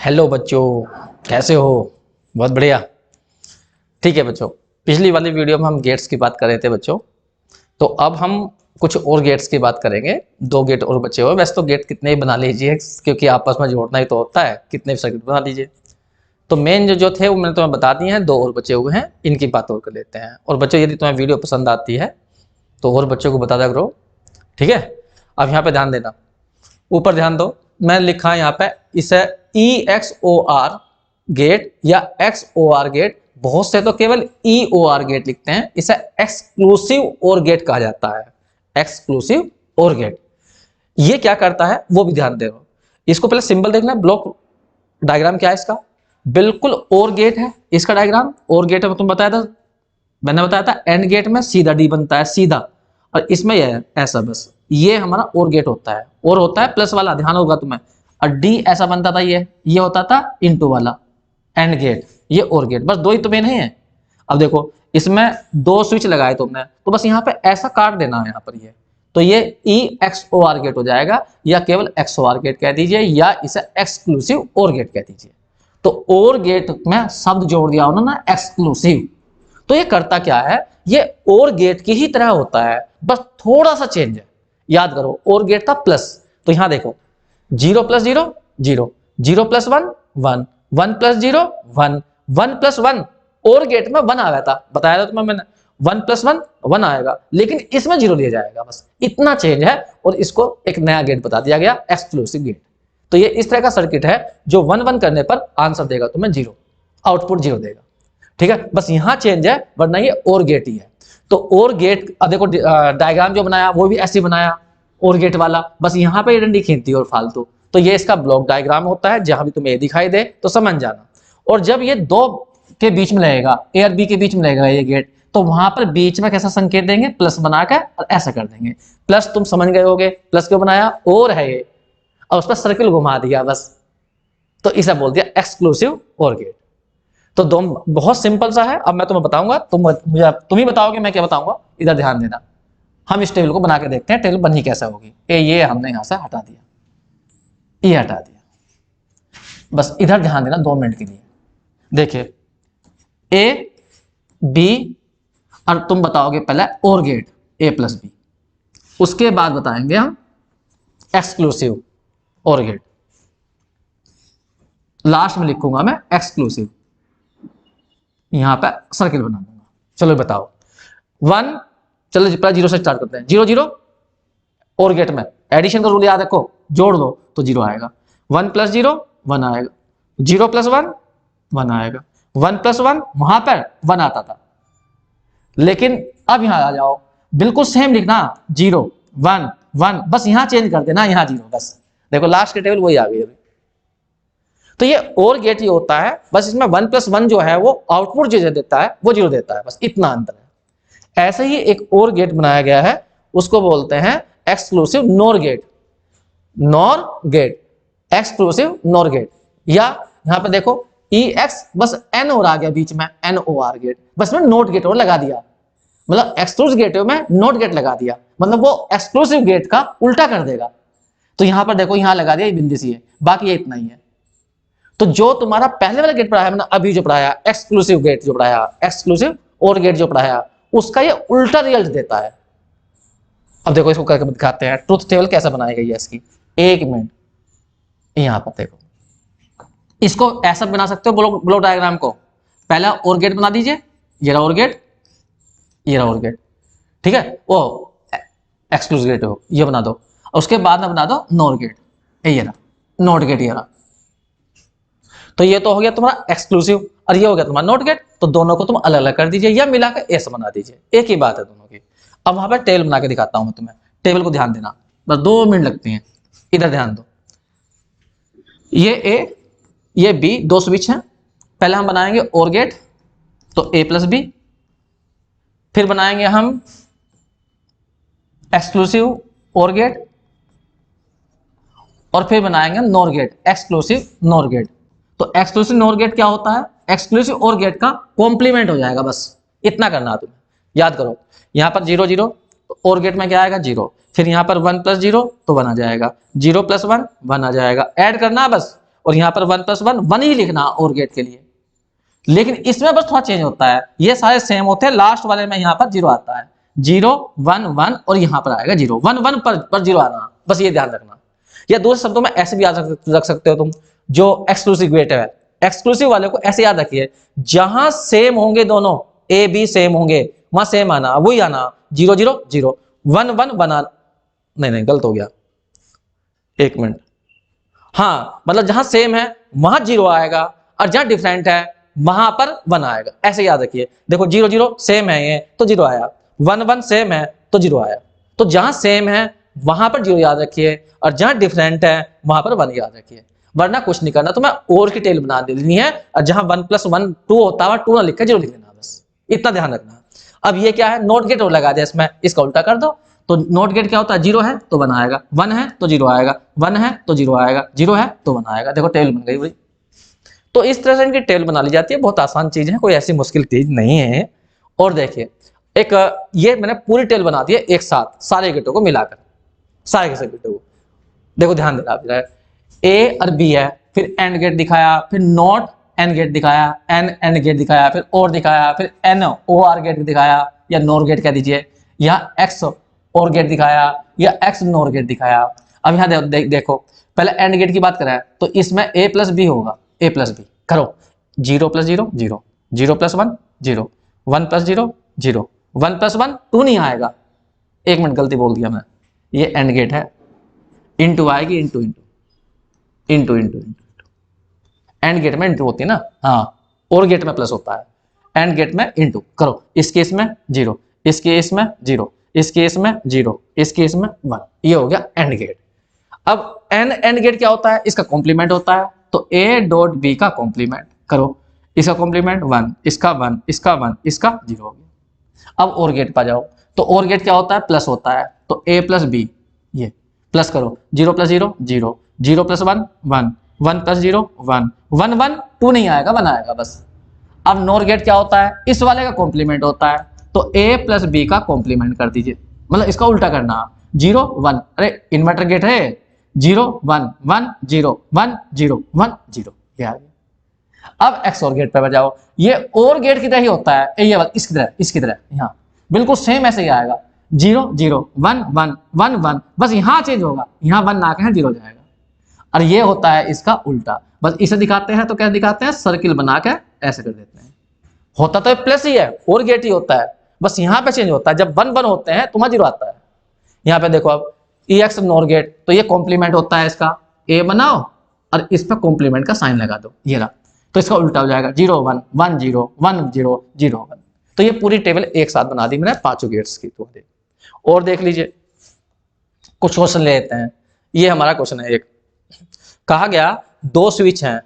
Hello बच्चों, कैसे हो? बहुत बढ़िया। ठीक है बच्चों, पिछली वाली वीडियो में हम गेट्स की बात कर रहे थे बच्चों। तो अब हम कुछ और गेट्स की बात करेंगे। दो गेट और बचे हुए। वैसे तो गेट कितने ही बना लीजिए, क्योंकि आपस में जोड़ना ही तो होता है। कितने भी सर्किट बना लीजिए। तो मेन जो थे वो मैंने तुम्हें बता दिए हैं। दो और बचे हुए हैं, इनकी बात और कर लेते हैं। और बच्चों, यदि तुम्हें वीडियो पसंद आती है तो और बच्चों को बता दिया करो, ठीक है? अब यहाँ पे ध्यान देना, ऊपर ध्यान दो। मैंने लिखा है यहाँ पे, इसे EXOR गेट या XOR गेट, बहुत से तो केवल EOR गेट लिखते हैं। इसे एक्सक्लूसिव OR गेट कहा जाता है। एक्सक्लूसिव OR गेट ये क्या करता है वो भी ध्यान दो। इसको पहले सिंबल देखना, ब्लॉक डायग्राम क्या है इसका। बिल्कुल OR गेट है इसका डायग्राम। OR गेट है, तुम बताया था, मैंने बताया था एंड गेट में सीधा D बनता है, सीधा। और इसमें यह है ऐसा, बस ये हमारा OR गेट होता है। और होता है प्लस वाला, ध्यान होगा तुम्हें। और D ऐसा बनता था, ये होता था इनटू वाला एंड गेट। ये OR गेट, बस दो ही तो मेन है। अब देखो, इसमें दो स्विच लगाए तुमने, तो बस यहाँ पे ऐसा काट देना है यहाँ पर। ये तो ये EXOR गेट हो जाएगा, या केवल XOR गेट कह दीजिए, या इसे एक्सक्लूसिव OR गेट कह दीजिए। तो OR गेट में शब्द जोड़ दिया उन्होंने एक्सक्लूसिव। तो ये करता क्या है, ये OR गेट की ही तरह होता है, बस थोड़ा सा चेंज है। याद करो, OR गेट था प्लस, तो यहां देखो 0 + 0 0, 0 + 1 1, 1 + 0 1, 1 + 1। OR गेट में 1 आया था, बताया था तुम्हें मैंने। 1 + 1 1 आएगा, लेकिन इसमें 0 दिया जाएगा, बस इतना चेंज है। और इसको एक नया गेट बता दिया गया, एक्सक्लूसिव गेट। तो ये इस तरह का सर्किट है जो 1 1 करने पर आंसर देगा तुम्हें 0, आउटपुट 0 देगा। ठीक है, बस यहां चेंज है, वरना ये OR गेट ही है। तो OR गेट, अब देखो डायग्राम जो बनाया वो भी ऐसे बनाया, OR गेट वाला। बस यहां पे डंडी खींचती और फालतू। तो ये इसका ब्लॉक डायग्राम होता है, जहां भी तुम्हें ये दिखाई दे तो समझ जाना। और जब ये दो के बीच में लगेगा, A और B के बीच में लगेगा ये गेट, तो वहां पर बीच में कैसा संकेत देंगे, प्लस बनाकर, और ऐसा कर देंगे। प्लस तुम समझ गए होगे, प्लस क्यों बनाया, और है ये, और उस पर सर्किल घुमा दिया बस। तो इसे बोल दिया एक्सक्लूसिव OR गेट। तो दो बहुत सिंपल सा है। अब मैं तुम्हें बताऊंगा, तुम ही बताओगे मैं क्या बताऊंगा। इधर ध्यान देना। हम इस टेबल को बना के देखते हैं, टेबल बनी कैसे होगी। ये हमने यहां से हटा दिया, ये हटा दिया। बस इधर ध्यान देना 2 मिनट के लिए। देखिए, A B, और तुम बताओगे पहले OR गेट A + B, उसके बाद बताएंगे हम एक्सक्लूसिव OR गेट। लास्ट में लिखूंगा मैं एक्सक्लूसिव, यहां पे सर्किल बना दूंगा। चलो बताओ 1, चलो पहले 0 से स्टार्ट करते हैं। 0 0 OR गेट में एडिशन का रूल याद रखो, जोड़ दो तो 0 आएगा। 1 + 0 1 आएगा, 0 + 1 1 आएगा, 1 + 1 वहां पर 1 आता था। लेकिन अब यहां आ जाओ, बिल्कुल सेम लिखना, 0 1 1, बस यहां चेंज कर देना, यहां 0। बस देखो लास्ट की टेबल वही आ गई अभी। तो ये OR गेट ही होता है, बस इसमें 1 + 1 जो है वो आउटपुट जो देता है वो 0 देता है, बस इतना अंतर है। ऐसे ही एक OR गेट बनाया गया है, उसको बोलते हैं exclusive NOR gate. NOR gate, exclusive NOR gate. या यहां पे देखो EX, बस N और आ गया बीच में, NOR गेट, बस में नोट गेट और लगा दिया। मतलब एक्सक्लूसिव गेट में नोट गेट लगा दिया, मतलब वो एक्सक्लूसिव गेट का उल्टा कर देगा। तो यहां पर देखो, यहां लगा दिया, ये बिंदी सी है, बाकी ये इतना ही है। तो जो तुम्हारा पहले वाला गेट पढ़ाया मैंने, अभी जो पढ़ाया एक्सक्लूसिव गेट जो पढ़ाया, एक्सक्लूसिव OR गेट जो पढ़ाया, उसका ये उल्टा रिजल्ट देता है। अब देखो इसको करके दिखाते हैं, ट्रुथ टेबल कैसे बनाई गई है इसकी। 1 मिनट, यहां पर देखो, इसको ऐसा बना सकते हो ब्लॉक डायग्राम को। पहला OR गेट बना दीजिए, ये रहा OR गेट, ये रहा OR गेट, ठीक है। वो एक्सक्लूसिव गेट हो, ये बना दो। उसके बाद में बना दो NOR गेट, ये रहा नोट गेट, ये रहा। तो ये तो हो गया तुम्हारा एक्सक्लूसिव, और ये हो गया तुम्हारा नोट गेट। तो दोनों को तुम अलग अलग कर दीजिए, या मिलाकर ऐसा बना दीजिए, एक ही बात है दोनों की। अब वहां पर टेबल बना के दिखाता हूं मैं तुम्हें। टेबल को ध्यान देना, बस 2 मिनट लगते हैं। इधर ध्यान दो, ये A ये B, 2 स्विच हैं। पहले हम बनाएंगे OR गेट, तो A + B। फिर बनाएंगे हम एक्सक्लूसिव OR गेट, और फिर बनाएंगे NOR gate, exclusive NOR gate. तो एक्सक्लूसिव NOR गेट क्या होता है, एक्सक्लूसिव OR गेट का कॉम्प्लीमेंट हो जाएगा, बस इतना करना तुम्हें। याद करो, यहां पर 0 0, तो OR गेट में क्या आएगा 0। फिर यहां पर 1 + 0 तो 1 आ जाएगा, 0 + 1 1 आ जाएगा। ऐड करना बस, और यहाँ पर 1 + 1 1 ही लिखना और गेट के लिए। लेकिन इसमें बस थोड़ा चेंज होता है, ये सारे सेम होते हैं, लास्ट वाले में यहाँ पर 0 आता है, 0 1 1 और यहाँ पर आएगा 0 1 1 पर 0 आना, बस ये ध्यान रखना। या दूसरे शब्दों में ऐसे भी याद रख सकते हो तुम, जो एक्सक्लूसिव गेट है, एक्सक्लूसिव वाले को ऐसे याद रखिए, जहां सेम होंगे दोनों ए बी सेम होंगे वहां सेम आना, वही आना 0 0 0 1 1 बना, नहीं गलत हो गया, एक मिनट, हाँ मतलब जहां सेम है वहां 0 आएगा और जहां डिफरेंट है वहां पर 1 आएगा, ऐसे याद रखिए। देखो 0 0 सेम है ये तो 0 आया, 1 1 सेम है तो 0 आया। तो जहां सेम है वहां पर 0 याद रखिए और जहां डिफरेंट है वहां पर 1 याद रखिए, वरना कुछ नहीं करना, तो मैं और की टेल बना देनी है और जहां 1 + 1 2 होता है 2 ना लिख के 0 लिख देना, बस इतना ध्यान रखना। अब ये क्या है, नोट गेट और लगा दिया इसमें, इसका उल्टा कर दो। तो नोट गेट क्या होता है, 0 है तो 1 आएगा, 1 है तो 0 आएगा, 1 है तो 0 आएगा, 0 है तो 1 आएगा। देखो टेल बन गई पूरी। तो इस तरह से इनकी टेल बना ली जाती है, बहुत आसान चीज है, कोई ऐसी मुश्किल चीज नहीं है। और देखिए एक ये मैंने पूरी टेल बना दी है एक साथ सारे गेटों को मिलाकर, सारे के सारे गेटों को। देखो ध्यान देना आप, ए और बी है, फिर एंड गेट दिखाया, फिर नॉट एंड गेट दिखाया, एन एंड गेट दिखाया, फिर और दिखाया, फिर एन ओ आर गेट दिखाया या नोर गेट कह दीजिए, या एक्स और गेट दिखाया या एक्स नोर गेट दिखाया। अब यहाँ देखो पहले एंड गेट की बात करें तो इसमें a + b होगा, a + b करो, 0 + 0 0 0 + 1 0 1 + 0 0 1 + 1 2 नहीं आएगा, एक मिनट गलती बोल दिया मैं, ये एंड गेट है, इंटू आएगी, into into into into into, AND gate में इंटू होती है ना, हाँ और गेट में प्लस होता है, एंड गेट में इंटू करो, इस केस में 0, इस केस में 0, इस केस में 0, इस केस में 1, ये हो गया एंड गेट। अब एंड गेट क्या होता है, इसका कॉम्प्लीमेंट होता है, तो a.b का कॉम्प्लीमेंट करो, इसका कॉम्प्लीमेंट 1, इसका 1, इसका 1, इसका 0 हो गया। अब और गेट पा जाओ, तो और गेट क्या होता है, प्लस होता है, तो a + b, ये प्लस करो, 0 + 0 0 0 + 1 1 1 + 0 1 1 1 2 नहीं आएगा, 1 आएगा बस। अब नोर गेट क्या होता है, इस वाले का कॉम्प्लीमेंट होता है, तो a + b का कॉम्प्लीमेंट कर दीजिए, मतलब इसका उल्टा करना, 0 1, अरे इन्वर्टर गेट है, 0 1 1 0 1 0 1 0, ये आ गया। अब एक्स और गेट पे जाओ, ये और गेट की तरह ही होता है, ये इसकी तरह यहाँ बिल्कुल सेम ऐसे ही आएगा, 0 0 1 1 1 1, बस यहाँ चेंज होगा, यहाँ 1 ना के 0 हो जाएगा। और ये होता है इसका उल्टा, बस इसे दिखाते हैं तो कैसे दिखाते हैं, सर्किल बना के ऐसे कर देते हैं। होता तो प्लस ही है, और गेट ही होता है, बस यहाँ पे चेंज होता है, जब 1 1 होते हैं तो वहां 0 आता है। यहाँ पे देखो अब EX नोर गेट, तो ये कॉम्प्लीमेंट होता है इसका, A बनाओ और इस पर कॉम्प्लीमेंट का साइन लगा दो, ये रहा, तो इसका उल्टा हो जाएगा, 0 1 1 0 1 0 0 1। तो ये पूरी टेबल एक साथ बना दी मैंने पांचों गेट्स की। तो और देख लीजिए, कुछ क्वेश्चन ले लेते हैं। ये हमारा क्वेश्चन है, एक कहा गया 2 स्विच हैं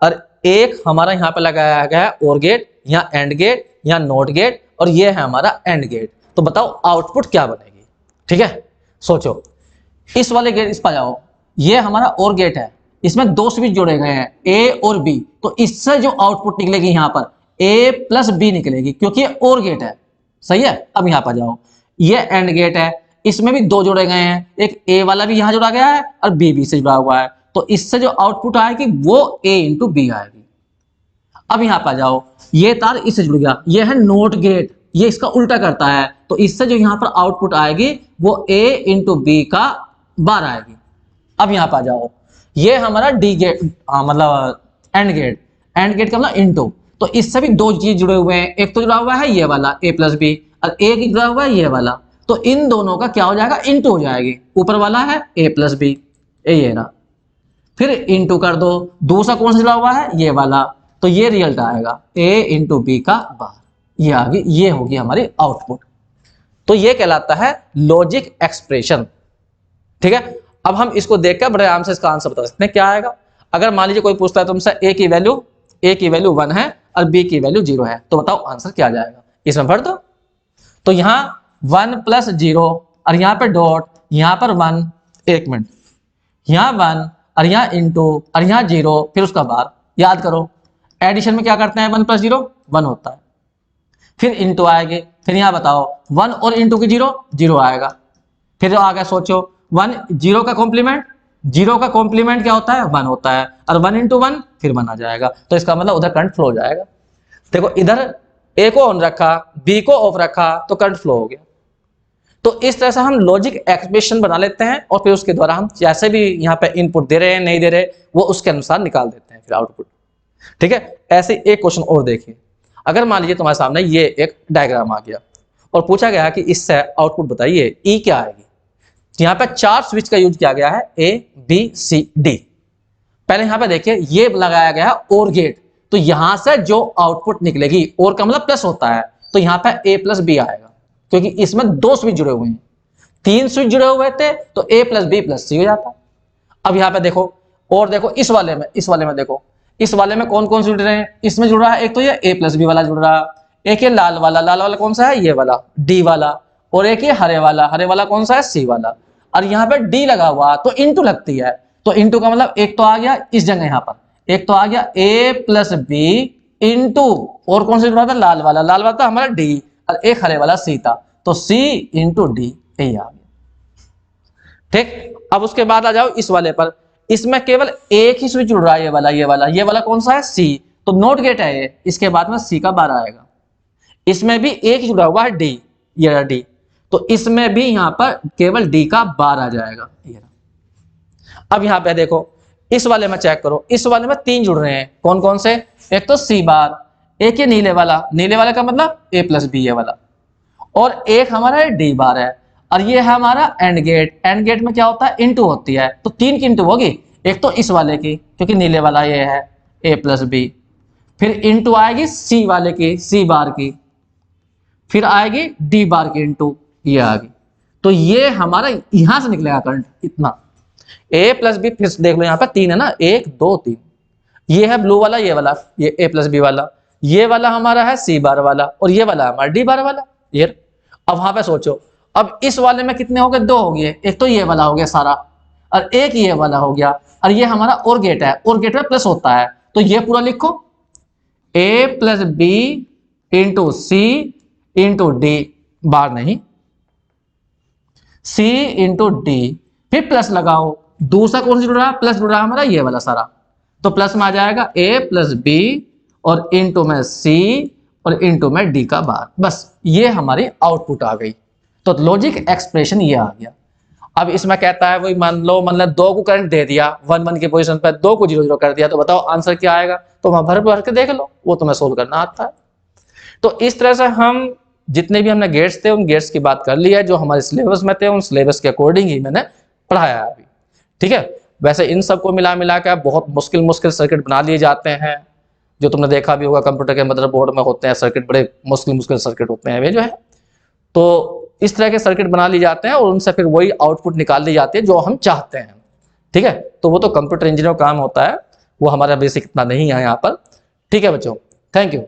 और एक हमारा यहाँ पे लगाया गया है और गेट, यहाँ एंड गेट, यहाँ नॉट गेट, और ये है हमारा एंड गेट। तो बताओ आउटपुट क्या बनेगी। ठीक है, सोचो, इस वाले गेट इस पर जाओ, ये हमारा और गेट है, इसमें 2 स्विच जोड़े गए हैं A और B, तो इससे जो आउटपुट निकलेगी यहाँ पर A + B निकलेगी, क्योंकि ये और गेट है। सही है, अब यहाँ पर जाओ, ये एंड गेट है, इसमें भी 2 जोड़े गए हैं, एक A वाला भी यहाँ जोड़ा गया है और B से जुड़ा हुआ है, तो इससे जो आउटपुट आएगी वो A × B आएगी। अब यहाँ पर जाओ, ये तार इससे जुड़ गया, ये है नोट गेट, ये इसका उल्टा करता है, तो इससे जो यहाँ पर आउटपुट आएगी वो A × B का बार आएगी। अब यहाँ पर जाओ, ये हमारा D गेट, मतलब एंड गेट का मतलब इनटू, तो इससे भी 2 चीज जुड़े हुए हैं, एक तो जुड़ा हुआ है ये वाला A + B और एक जुड़ा हुआ है ये वाला, तो इन दोनों का क्या हो जाएगा, इनटू हो जाएगी। ऊपर वाला है A + B, ये रहा, फिर इनटू कर दो, दूसरा कौन सा जुड़ा हुआ है, ये वाला, तो ये रिजल्ट आएगा A × B का बार, ये आ गई, ये होगी हमारी आउटपुट। तो ये कहलाता है लॉजिक एक्सप्रेशन। ठीक है, अब हम इसको देखकर बड़े आराम से इसका आंसर बता सकते हैं क्या आएगा। अगर मान लीजिए कोई पूछता है तुमसे A की वैल्यू 1 है और B की वैल्यू 0 है, तो बताओ आंसर क्या आ जाएगा, इसमें भर दो। तो यहाँ 1 + 0 और यहाँ पे डॉट, यहाँ पर 1, एक मिनट, यहाँ 1 और यहाँ इंटू और यहाँ 0, फिर उसका बार। याद करो, एडिशन में क्या करते हैं, 1 + 0 1 होता है, फिर इंटू आएगी, फिर यहाँ बताओ 1 और इंटू की 0 0 आएगा, फिर आगे सोचो 1 0 का कॉम्प्लीमेंट जीरो का कॉम्प्लीमेंट क्या होता है, 1 होता है, और 1 इंटू 1 फिर 1 आ जाएगा, तो इसका मतलब उधर करंट फ्लो हो जाएगा। देखो इधर ए को ऑन रखा, बी को ऑफ रखा, तो करंट फ्लो हो गया। तो इस तरह से हम लॉजिक एक्सप्रेशन बना लेते हैं और फिर उसके द्वारा हम जैसे भी यहाँ पे इनपुट दे रहे हैं नहीं दे रहे, वो उसके अनुसार निकाल देते हैं फिर आउटपुट। ठीक है, ऐसे एक क्वेश्चन और देखिए। अगर मान लीजिए तुम्हारे सामने ये एक डायग्राम आ गया और पूछा गया कि इससे आउटपुट बताइए ई क्या आएगी। यहाँ पे 4 स्विच का यूज किया गया है, ए बी सी डी। पहले यहाँ पे देखिए ये लगाया गया है और गेट, तो यहां से जो आउटपुट निकलेगी, और का मतलब प्लस होता है, तो यहाँ पे ए प्लस बी आएगा, क्योंकि इसमें 2 स्विच जुड़े हुए हैं। 3 स्विच जुड़े हुए थे तो ए प्लस बी प्लस सी हो जाता। अब यहाँ पे देखो, और देखो इस वाले में देखो, इस वाले में कौन कौन से जुड़ रहे हैं, इसमें जुड़ रहा है एक तो ये ए प्लस बी वाला जुड़ रहा है, एक ये लाल वाला कौन सा है, ये वाला डी वाला, और एक ये हरे वाला कौन सा है, सी वाला। और यहाँ पे डी लगा हुआ तो इंटू लगती है, तो इंटू का मतलब एक तो आ गया इस जगह, यहाँ पर एक तो आ गया ए प्लस बी इंटू, और कौन सा जुड़ा था, लाल वाला था हमारा डी, और एक हरे वाला सी था, तो सी इंटू डी यही आ गया। ठीक, अब उसके बाद आ जाओ इस वाले पर, इसमें केवल एक ही स्विच जुड़ रहा है, ये वाला कौन सा है, सी, तो नोट गेट है ये, इसके बाद में सी का बार आएगा। इसमें भी एक ही जुड़ा हुआ है डी, ये डी, तो इसमें भी यहां पर केवल डी का बार आ जाएगा। अब यहां पे देखो इस वाले में चेक करो, इस वाले में 3 जुड़ रहे हैं, कौन कौन से, एक तो सी बार, एक ये नीले वाला का मतलब ए प्लस बी ये वाला, और एक हमारा डी बार है, और ये है हमारा एंड गेट में क्या होता है, इंटू होती है, तो 3 की इंटू होगी, एक तो इस वाले की क्योंकि नीले वाला ये है ए प्लस बी, फिर इंटू आएगी सी वाले की, सी बार की, फिर आएगी डी बार की इंटू, ये आ गई। तो ये हमारा यहां से निकलेगा करंट इतना, ए प्लस बी, फिर देख लो यहाँ पर 3 है ना, 1 2 3, ये है ब्लू वाला, ये ए प्लस बी वाला, ये वाला हमारा है सी बार वाला, और ये वाला हमारा डी बार वाला। ये अब वहां पे सोचो, अब इस वाले में कितने हो गए, 2 हो गए, एक तो ये वाला हो गया सारा, और एक ये वाला हो गया, और ये हमारा और गेट है, और गेट में प्लस होता है, तो ये पूरा लिखो ए प्लस बी इंटू सी इंटू डी, बार नहीं, सी इंटू डी, फिर प्लस लगाओ, दूसरा कौन सा जुड़ रहा है, प्लस जुड़ रहा है हमारा ये वाला सारा, तो प्लस में आ जाएगा ए प्लस बी, और इंटू में सी, और इंटू में डी का बार, बस ये हमारी आउटपुट आ गई। तो लॉजिक एक्सप्रेशन ये आ गया। अब इसमें कहता है वही मान लो, मतलब 2 को करंट दे दिया 1 1 की पोजीशन पर, 2 को 0 0 कर दिया, तो बताओ आंसर क्या आएगा, तो वहां भर के देख लो, वो तुम्हें सोल्व करना आता है। तो इस तरह से हम जितने भी हमने गेट्स थे उन गेट्स की बात कर ली है, जो हमारे सिलेबस में थे, उन सिलेबस के अकॉर्डिंग ही मैंने पढ़ाया है अभी। ठीक है, वैसे इन सबको मिला के बहुत मुश्किल सर्किट बना लिए जाते हैं, जो तुमने देखा भी होगा कंप्यूटर के मदरबोर्ड में होते हैं सर्किट, बड़े मुश्किल सर्किट होते हैं वे जो है। तो इस तरह के सर्किट बना लिए जाते हैं और उनसे फिर वही आउटपुट निकाल दी जाती है जो हम चाहते हैं। ठीक है, तो वो तो कंप्यूटर इंजीनियर का काम होता है, वो हमारा बेसिक इतना नहीं है यहाँ पर। ठीक है बच्चों, थैंक यू।